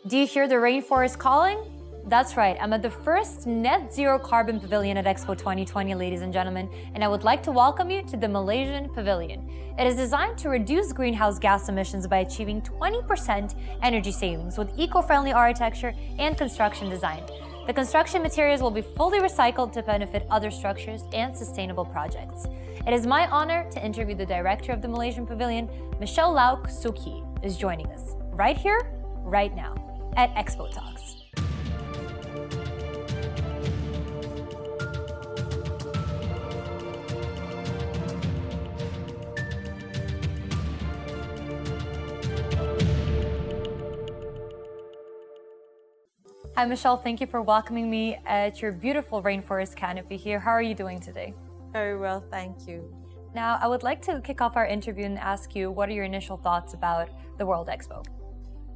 Do you hear the rainforest calling? That's right, I'm at the first net zero carbon pavilion at Expo 2020, ladies and gentlemen, and I would like to welcome you to the Malaysian Pavilion. It is designed to reduce greenhouse gas emissions by achieving 20% energy savings with eco-friendly architecture and construction design. The construction materials will be fully recycled to benefit other structures and sustainable projects. It is my honor to interview the director of the Malaysian Pavilion, Michelle Lau Sook Yee, is joining us right here, right now, at ExpoTalks. Hi Michelle, thank you for welcoming me at your beautiful Rainforest Canopy here. How are you doing today? Very well, thank you. Now, I would like to kick off our interview and ask you, what are your initial thoughts about the World Expo?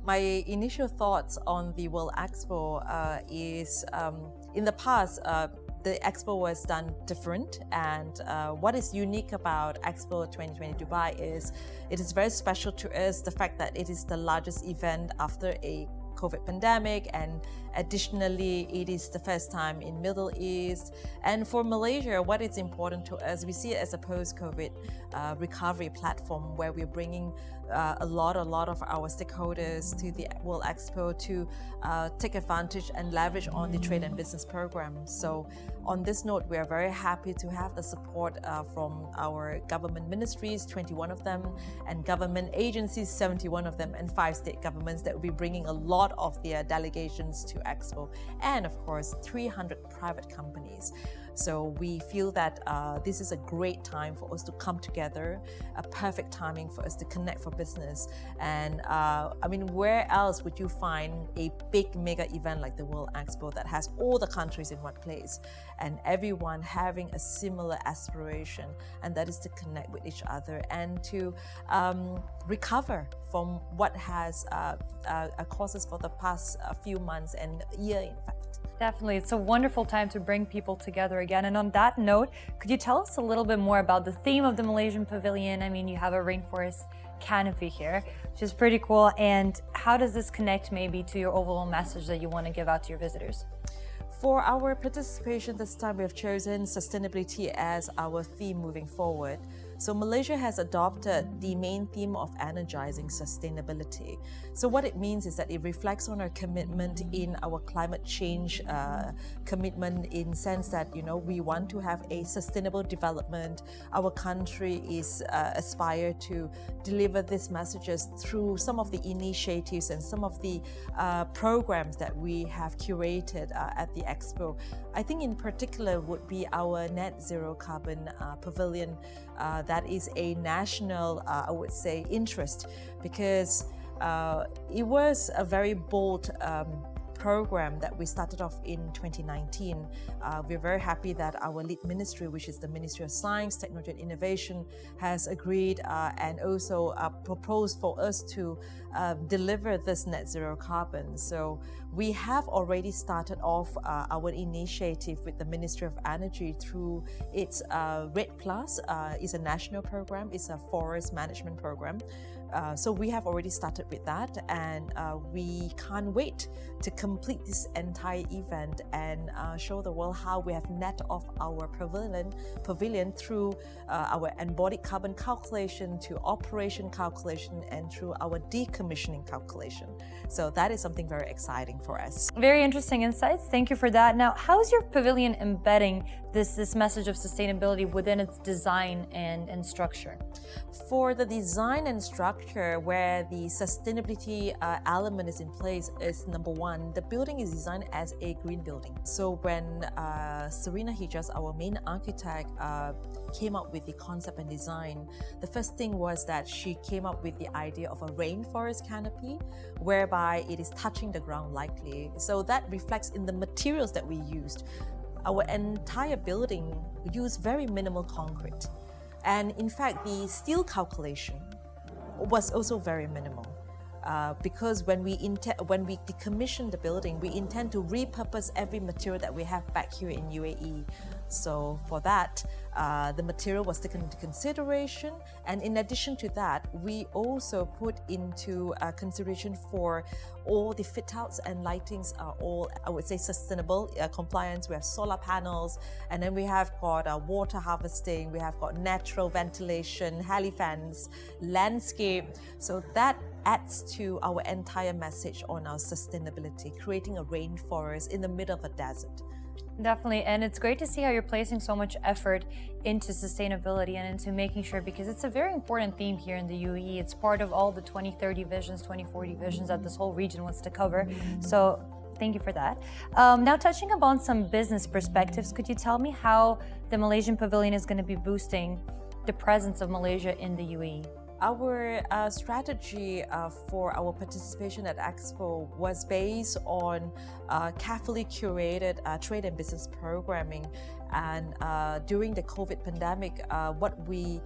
My initial thoughts on the World Expo is in the past, the Expo was done different, and what is unique about Expo 2020 Dubai is it is very special to us, the fact that it is the largest event after a COVID pandemic, and additionally it is the first time in Middle East. And for Malaysia, what is important to us, we see it as a post-COVID recovery platform where we're bringing a lot of our stakeholders to the World Expo to take advantage and leverage on the trade and business program. So on this note, we are very happy to have the support from our government ministries, 21 of them, and government agencies, 71 of them, and 5 state governments that will be bringing a lot of their delegations to Expo, and of course 300 private companies. So we feel that this is a great time for us to come together, a perfect timing for us to connect for business. And I mean, where else would you find a big mega event like the World Expo that has all the countries in one place and everyone having a similar aspiration, and that is to connect with each other and to recover from what has caused us for the past few months and year, in fact. Definitely, it's a wonderful time to bring people together again. And on that note, could you tell us a little bit more about the theme of the Malaysian Pavilion? I mean, you have a rainforest canopy here, which is pretty cool. And how does this connect maybe to your overall message that you want to give out to your visitors? For our participation this time, we have chosen sustainability as our theme moving forward. So Malaysia has adopted the main theme of energizing sustainability. So what it means is that it reflects on our commitment in our climate change commitment, in sense that, you know, we want to have a sustainable development. Our country is aspire to deliver these messages through some of the initiatives and some of the programs that we have curated at the Expo. I think in particular would be our net zero carbon pavilion. That is a national, I would say, interest, because it was a very bold program that we started off in 2019. We're very happy that our lead ministry, which is the Ministry of Science, Technology and Innovation, has agreed and also proposed for us to deliver this net zero carbon. So we have already started off our initiative with the Ministry of Energy through its RED Plus. It's a national program, it's a forest management program. So we have already started with that, and we can't wait to complete this entire event and show the world how we have net off our pavilion through our embodied carbon calculation to operation calculation and through our decommissioning calculation. So that is something very exciting for us. Very interesting insights. Thank you for that. Now, how is your pavilion embedding this message of sustainability within its design and structure? For the design and structure, where the sustainability element is in place, is number one, the building is designed as a green building. So when Serena Hijaz, our main architect, came up with the concept and design, the first thing was that she came up with the idea of a rainforest canopy, whereby it is touching the ground lightly. So that reflects in the materials that we used. Our entire building used very minimal concrete. And in fact, the steel calculation was also very minimal. Because when we decommission the building, we intend to repurpose every material that we have back here in UAE. So for that, the material was taken into consideration, and in addition to that, we also put into consideration for all the fit-outs and lightings are all, I would say, sustainable compliance. We have solar panels, and then we have got water harvesting, we have got natural ventilation, heli fans, landscape. So that adds to our entire message on our sustainability, creating a rainforest in the middle of a desert. Definitely, and it's great to see how you're placing so much effort into sustainability and into making sure, because it's a very important theme here in the UAE. It's part of all the 2030 visions, 2040 visions that this whole region wants to cover. So thank you for that. Now, touching upon some business perspectives, could you tell me how the Malaysian Pavilion is going to be boosting the presence of Malaysia in the UAE? Our strategy for our participation at Expo was based on carefully curated trade and business programming. And during the COVID pandemic, what we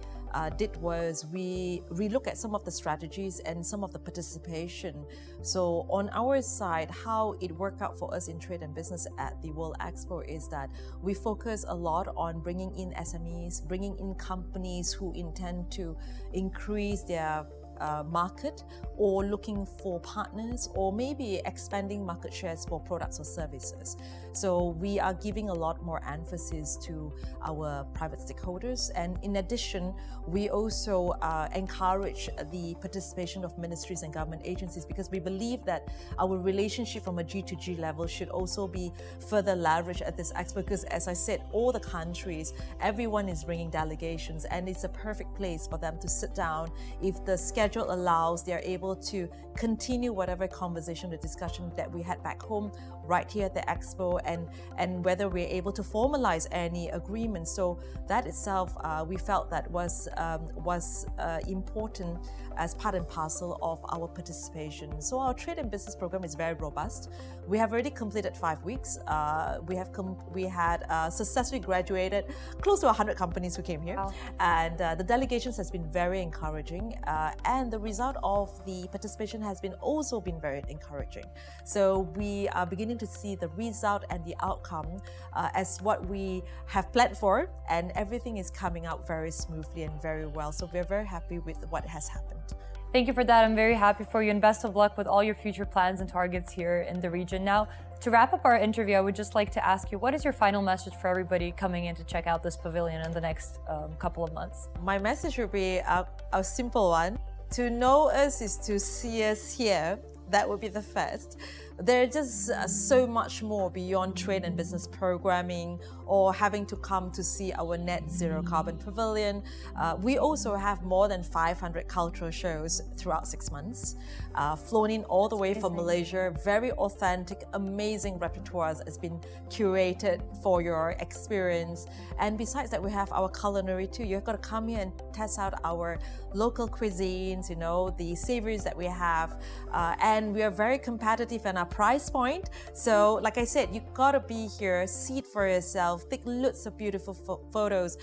did was we relook at some of the strategies and some of the participation. So on our side, how it worked out for us in trade and business at the World Expo is that we focus a lot on bringing in SMEs, bringing in companies who intend to increase their market, or looking for partners, or maybe expanding market shares for products or services. So we are giving a lot more emphasis to our private stakeholders, and in addition, we also encourage the participation of ministries and government agencies, because we believe that our relationship from a G2G level should also be further leveraged at this expo, because as I said, all the countries, everyone is bringing delegations, and it's a perfect place for them to sit down. If the schedule allows, they are able to continue whatever conversation or discussion that we had back home right here at the expo, and whether we're able to formalize any agreement. So that itself, we felt that was important as part and parcel of our participation. So our trade and business program is very robust. We have already completed 5 weeks. We had successfully graduated close to 100 companies who came here. Wow. And the delegations has been very encouraging, and the result of the participation has also been very encouraging. So we are beginning to see the result and the outcome as what we have planned for, and everything is coming out very smoothly and very well. So we're very happy with what has happened. Thank you for that. I'm very happy for you, and best of luck with all your future plans and targets here in the region. Now, to wrap up our interview, I would just like to ask you, what is your final message for everybody coming in to check out this pavilion in the next couple of months? My message would be a simple one. To know us is to see us here. That would be the first. There's just so much more beyond trade and business programming or having to come to see our net zero carbon pavilion. We also have more than 500 cultural shows throughout 6 months, flown in all the way from Malaysia. Very authentic, amazing repertoires has been curated for your experience. And besides that, we have our culinary too. You've got to come here and test out our local cuisines, you know, the savories that we have. And we are very competitive in our price point. So like I said, you gotta be here, see it for yourself, take lots of beautiful photos,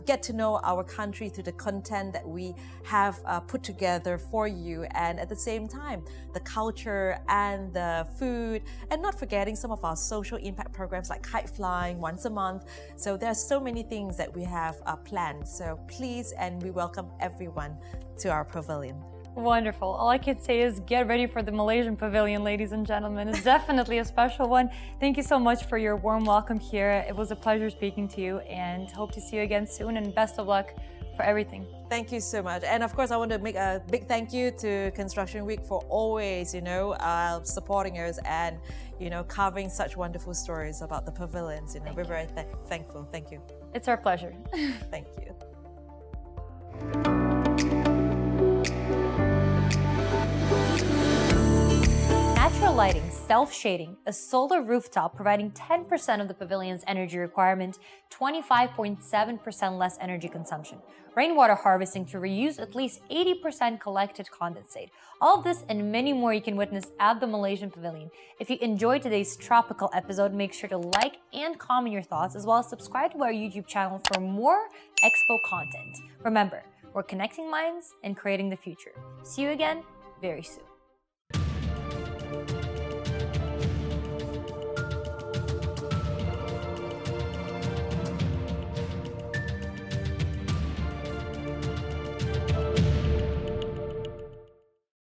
get to know our country through the content that we have put together for you, and at the same time the culture and the food, and not forgetting some of our social impact programs like kite flying once a month. So there are so many things that we have planned. So please, and we welcome everyone to our pavilion. Wonderful. All I can say is get ready for the Malaysian Pavilion, ladies and gentlemen. It's definitely a special one. Thank you so much for your warm welcome here. It was a pleasure speaking to you, and hope to see you again soon, and best of luck for everything. Thank you so much. And of course, I want to make a big thank you to Construction Week for always, supporting us and, covering such wonderful stories about the pavilions. We're very thankful. Thank you. It's our pleasure. Thank you. Natural lighting, self-shading, a solar rooftop providing 10% of the pavilion's energy requirement, 25.7% less energy consumption, rainwater harvesting to reuse at least 80% collected condensate. All of this and many more you can witness at the Malaysian Pavilion. If you enjoyed today's tropical episode, make sure to like and comment your thoughts, as well as subscribe to our YouTube channel for more Expo content. Remember, we're connecting minds and creating the future. See you again very soon.